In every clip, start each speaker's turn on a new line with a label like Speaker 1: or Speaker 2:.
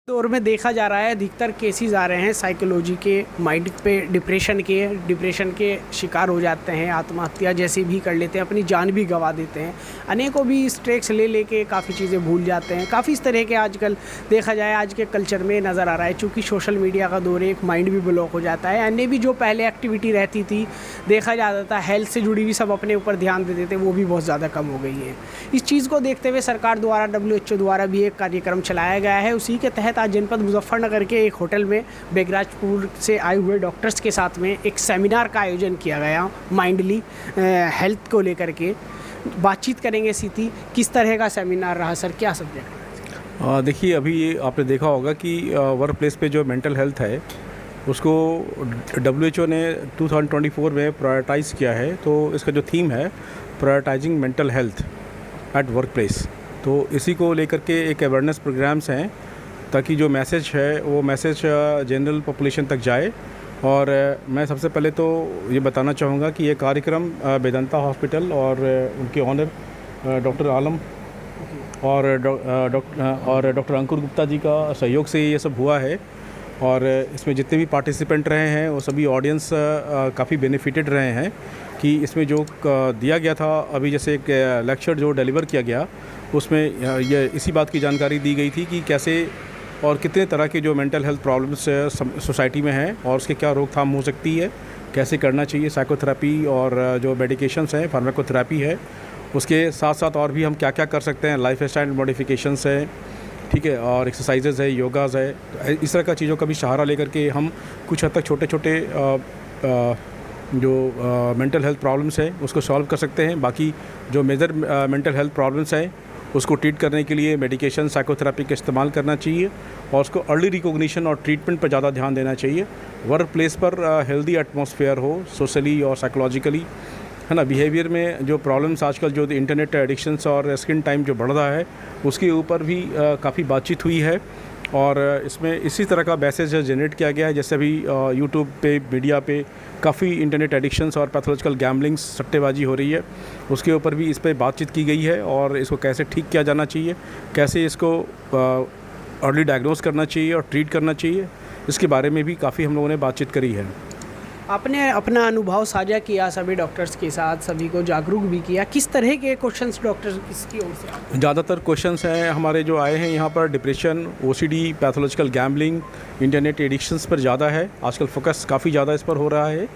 Speaker 1: दौर में देखा जा रहा है अधिकतर केसेस आ रहे हैं साइकोलॉजी के, माइंड पे डिप्रेशन के शिकार हो जाते हैं, आत्महत्या जैसे भी कर लेते हैं, अपनी जान भी गंवा देते हैं। अनेकों भी स्ट्रेस लेके काफ़ी चीज़ें भूल जाते हैं। काफ़ी इस तरह के आजकल देखा जाए आज के कल्चर में नज़र आ रहा है। चूँकि सोशल मीडिया का दौर है, एक माइंड भी ब्लॉक हो जाता है। अन्य भी जो पहले एक्टिविटी रहती थी, देखा जाता था हेल्थ से जुड़ी हुई, सब अपने ऊपर ध्यान देते थे, वो भी बहुत ज़्यादा कम हो गई है। इस चीज़ को देखते हुए सरकार द्वारा WHO द्वारा भी एक कार्यक्रम चलाया गया है। उसी के तहत आज जनपद मुजफ्फरनगर के एक होटल में बेगराजपुर से आए हुए डॉक्टर्स के साथ में एक सेमिनार का आयोजन किया गया माइंडली हेल्थ को लेकर के। बातचीत करेंगे सीधी, किस तरह का सेमिनार रहा सर, क्या सब्जेक्ट?
Speaker 2: देखिए, अभी ये आपने देखा होगा कि वर्क प्लेस पे जो मेंटल हेल्थ है उसको WHO ने 2024 में प्रायोरिटाइज़ किया है। तो इसका जो थीम है prioritising mental health at work place, तो इसी को लेकर के एक अवेयरनेस प्रोग्राम्स हैं ताकि जो मैसेज है वो मैसेज जनरल पॉपुलेशन तक जाए। और मैं सबसे पहले तो ये बताना चाहूँगा कि ये कार्यक्रम वेदांता हॉस्पिटल और उनके ऑनर डॉक्टर आलम और डॉक्टर अंकुर गुप्ता जी का सहयोग से ये सब हुआ है। और इसमें जितने भी पार्टिसिपेंट रहे हैं वो सभी ऑडियंस काफ़ी बेनिफिटेड रहे हैं कि इसमें जो दिया गया था, अभी जैसे एक लेक्चर जो डिलीवर किया गया उसमें ये इसी बात की जानकारी दी गई थी कि कैसे और कितने तरह के जो मेंटल हेल्थ प्रॉब्लम्स सोसाइटी में हैं और उसके क्या रोकथाम हो सकती है, कैसे करना चाहिए, साइकोथेरेपी और जो मेडिकेशंस हैं, फार्माकोथेरेपी है, उसके साथ साथ और भी हम क्या क्या कर सकते हैं, लाइफ स्टाइल मॉडिफिकेशंस है, ठीक है, और एक्सरसाइजेज़ है, योगाज़ है। तो इस तरह का चीज़ों का भी सहारा लेकर के हम कुछ हद तक छोटे छोटे जो मेंटल हेल्थ प्रॉब्लम्स हैं उसको सॉल्व कर सकते हैं। बाकी जो मेजर मेंटल हेल्थ प्रॉब्लम्स हैं उसको ट्रीट करने के लिए मेडिकेशन, साइकोथेरेपी का इस्तेमाल करना चाहिए और उसको अर्ली रिकॉग्निशन और ट्रीटमेंट पर ज़्यादा ध्यान देना चाहिए। वर्क प्लेस पर हेल्दी एटमॉस्फेयर हो, सोशली और साइकोलॉजिकली, है ना। बिहेवियर में जो प्रॉब्लम्स आजकल जो इंटरनेट एडिक्शंस और स्क्रीन टाइम जो बढ़ रहा है उसके ऊपर भी काफ़ी बातचीत हुई है। और इसमें इसी तरह का मैसेज जनरेट किया गया है। जैसे अभी यूट्यूब पे, मीडिया पे काफ़ी इंटरनेट एडिक्शंस और पैथोलॉजिकल गैम्बलिंग्स, सट्टेबाजी हो रही है, उसके ऊपर भी इस पर बातचीत की गई है और इसको कैसे ठीक किया जाना चाहिए, कैसे इसको अर्ली डायग्नोस करना चाहिए और ट्रीट करना चाहिए, इसके बारे में भी काफ़ी हम लोगों ने बातचीत करी है।
Speaker 1: आपने अपना अनुभव साझा किया सभी डॉक्टर्स के साथ, सभी को जागरूक भी किया। किस तरह के क्वेश्चंस डॉक्टर्स किसकी ओर से आते हैं?
Speaker 2: ज़्यादातर क्वेश्चंस हैं हमारे जो आए हैं यहाँ पर depression, OCD, pathological gambling, internet addictions पर ज़्यादा है। आजकल फोकस काफ़ी ज़्यादा इस पर हो रहा है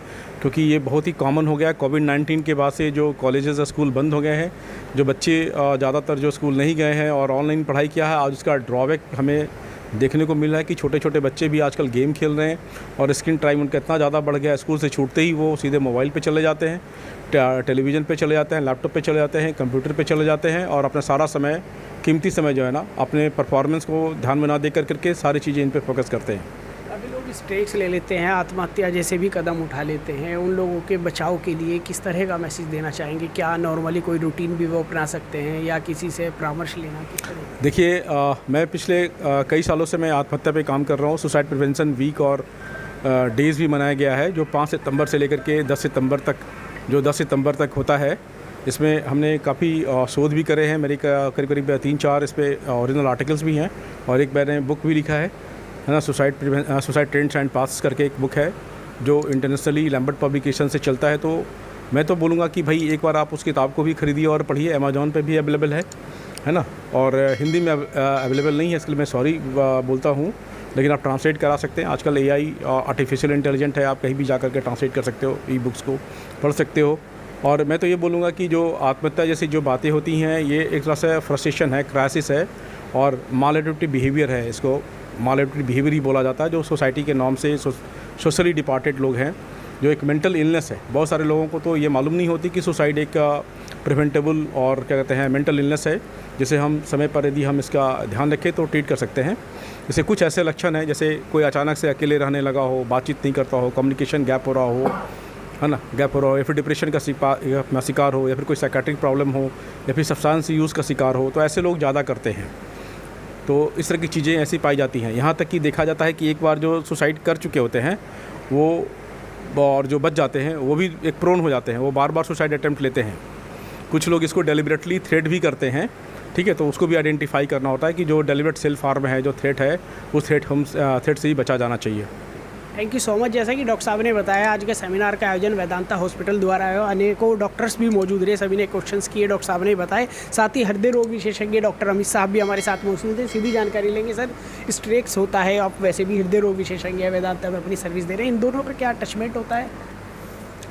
Speaker 2: क्योंकि ये बहुत ही कॉमन हो गया है। कोविड-19 के बाद से जो कॉलेजेस और स्कूल बंद हो गए हैं, जो बच्चे ज़्यादातर जो स्कूल नहीं गए हैं और ऑनलाइन पढ़ाई किया है, आज उसका ड्रॉबैक हमें देखने को मिल रहा है कि छोटे छोटे बच्चे भी आजकल गेम खेल रहे हैं और स्क्रीन टाइम उनका इतना ज़्यादा बढ़ गया है, स्कूल से छूटते ही वो सीधे मोबाइल पे चले जाते हैं, टेलीविज़न पे चले जाते हैं, लैपटॉप पे चले जाते हैं, कंप्यूटर पे चले जाते हैं और अपना सारा समय, कीमती समय जो है ना, अपने परफॉर्मेंस को ध्यान में ना दे करके सारी चीज़ें इन पर फोकस करते हैं।
Speaker 1: अभी लोग स्ट्रेस ले लेते हैं, आत्महत्या जैसे भी कदम उठा लेते हैं, उन लोगों के बचाव के लिए किस तरह का मैसेज देना चाहेंगे? क्या नॉर्मली कोई रूटीन भी वो अपना सकते हैं या किसी से परामर्श लेना किस तरह?
Speaker 2: देखिए, मैं पिछले कई सालों से मैं आत्महत्या पे काम कर रहा हूँ। सुसाइड प्रिवेंशन वीक और डेज़ भी मनाया गया है जो 5 सितंबर से लेकर के 10 सितंबर तक, जो 10 सितंबर तक होता है। इसमें हमने काफ़ी शोध भी करे हैं। मेरी करीब करीब 3-4 इस पर ओरिजिनल आर्टिकल्स भी हैं और एक मैंने बुक भी लिखा है ना, सुसाइड ट्रेंड्स एंड पाथ्स करके एक बुक है जो इंटरनेशनली लैम्बर्ट पब्लिकेशन से चलता है। तो मैं तो बोलूँगा कि भाई एक बार आप उस किताब को भी खरीदिए और पढ़िए। अमेज़ॉन पे भी अवेलेबल है ना, और हिंदी में अवेलेबल नहीं है, इसके लिए मैं सॉरी बोलता हूँ, लेकिन आप ट्रांसलेट करा सकते हैं। आजकल AI आर्टिफिशियल इंटेलिजेंट है, आप कहीं भी जा कर के ट्रांसलेट कर सकते हो, ई बुक्स को पढ़ सकते हो। और मैं तो ये बोलूँगा कि जो आत्महत्या जैसी जो बातें होती हैं, ये एक तरह से फ्रस्ट्रेशन है, क्राइसिस है और मालएडप्टिव बिहेवियर है। इसको मालएडप्टिव बिहेवियर ही बोला जाता है, जो सोसाइटी के नॉर्म से सोशली डिपार्टेड लोग हैं, जो एक मेंटल इलनेस है। बहुत सारे लोगों को तो ये मालूम नहीं होती कि सुसाइड एक प्रिवेंटेबल और क्या कहते हैं मेंटल इलनेस है, जिसे हम समय पर यदि हम इसका ध्यान रखें तो ट्रीट कर सकते हैं। जैसे कुछ ऐसे लक्षण हैं, जैसे कोई अचानक से अकेले रहने लगा हो, बातचीत नहीं करता हो, कम्युनिकेशन गैप हो रहा हो, है ना, गैप हो रहा हो, या फिर डिप्रेशन का शिकार हो, या फिर कोई साइकेट्रिक प्रॉब्लम हो, या फिर सब्सटेंस यूज़ का शिकार हो, तो ऐसे लोग ज़्यादा करते हैं। तो इस तरह की चीज़ें ऐसी पाई जाती हैं। यहाँ तक कि देखा जाता है कि एक बार जो सुसाइड कर चुके होते हैं वो, और जो बच जाते हैं वो भी एक प्रोन हो जाते हैं, वो बार बार सुसाइड अटेम्प्ट लेते हैं। कुछ लोग इसको डेलिबरेटली थ्रेट भी करते हैं ठीक है, तो उसको भी आइडेंटिफाई करना होता है कि जो डेलिबरेट सेल फार्म है, जो थ्रेट है, उस थ्रेट से ही बचा जाना चाहिए।
Speaker 1: Thank you so much. जैसा कि डॉक्टर साहब ने बताया, आज के सेमिनार का आयोजन वेदांता हॉस्पिटल द्वारा है। अनेकों डॉक्टर्स भी मौजूद रहे, सभी ने क्वेश्चंस किए, डॉक्टर साहब ने बताए। साथ ही हृदय रोग विशेषज्ञ डॉक्टर अमित साहब भी हमारे साथ मौजूद थे, सीधी जानकारी लेंगे। सर, स्ट्रेक्स होता है, आप वैसे भी हृदय रोग विशेषज्ञ है, वेदांता में अपनी सर्विस दे रहे हैं, इन दोनों का क्या अटैचमेंट होता है?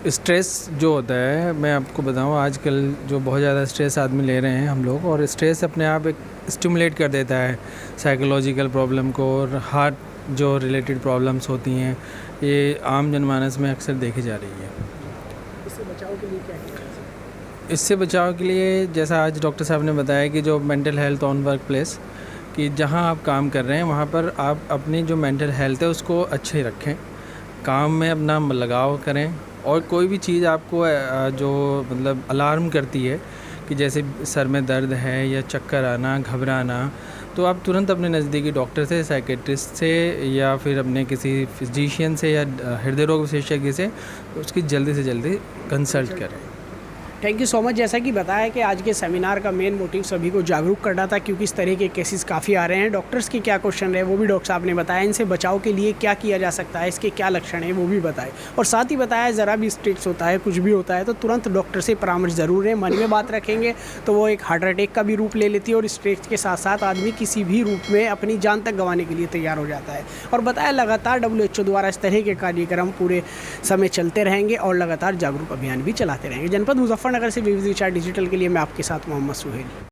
Speaker 3: स्ट्रेस जो होता है, मैं आपको बताऊं, आजकल जो बहुत ज़्यादा स्ट्रेस आदमी ले रहे हैं हम लोग, और स्ट्रेस अपने आप एक स्टिमुलेट कर देता है साइकोलॉजिकल प्रॉब्लम को, और हार्ट जो रिलेटेड प्रॉब्लम्स होती हैं, ये आम जनमानस में अक्सर देखी जा रही है।
Speaker 1: इससे बचाव के लिए क्या है?
Speaker 3: इससे बचाव के लिए, जैसा आज डॉक्टर साहब ने बताया कि जो mental health on work place, कि जहाँ आप काम कर रहे हैं वहाँ पर आप अपनी जो मेंटल हेल्थ है उसको अच्छे रखें, काम में अपना लगाव करें, और कोई भी चीज़ आपको जो मतलब अलार्म करती है कि जैसे सर में दर्द है या चक्कर आना, घबराना, तो आप तुरंत अपने नज़दीकी डॉक्टर से, साइकेट्रिस्ट से, या फिर अपने किसी फिजिशियन से या हृदय रोग विशेषज्ञ से उसकी जल्दी से जल्दी कंसल्ट करें।
Speaker 1: Thank you so much. जैसा कि बताया कि आज के सेमिनार का मेन मोटिव सभी को जागरूक करना था, क्योंकि इस तरह के केसेस काफ़ी आ रहे हैं। डॉक्टर्स के क्या क्वेश्चन रहे वो भी डॉक्टर साहब ने बताया, इनसे बचाव के लिए क्या किया जा सकता है, इसके क्या लक्षण हैं वो भी बताए, और साथ ही बताया ज़रा भी स्ट्रेस होता है, कुछ भी होता है तो तुरंत डॉक्टर से परामर्श ज़रूर है। मन में बात रखेंगे तो वो एक हार्ट अटैक का भी रूप ले लेती है, और स्ट्रेस के साथ साथ आदमी किसी भी रूप में अपनी जान तक गंवाने के लिए तैयार हो जाता है। और बताया लगातार WHO द्वारा इस तरह के कार्यक्रम पूरे समय चलते रहेंगे, और लगातार जागरूक अभियान भी चलाते रहेंगे। जनपद मुजफ्फरनगर से विविध विचार डिजिटल के लिए मैं आपके साथ मोहम्मद सुहेल।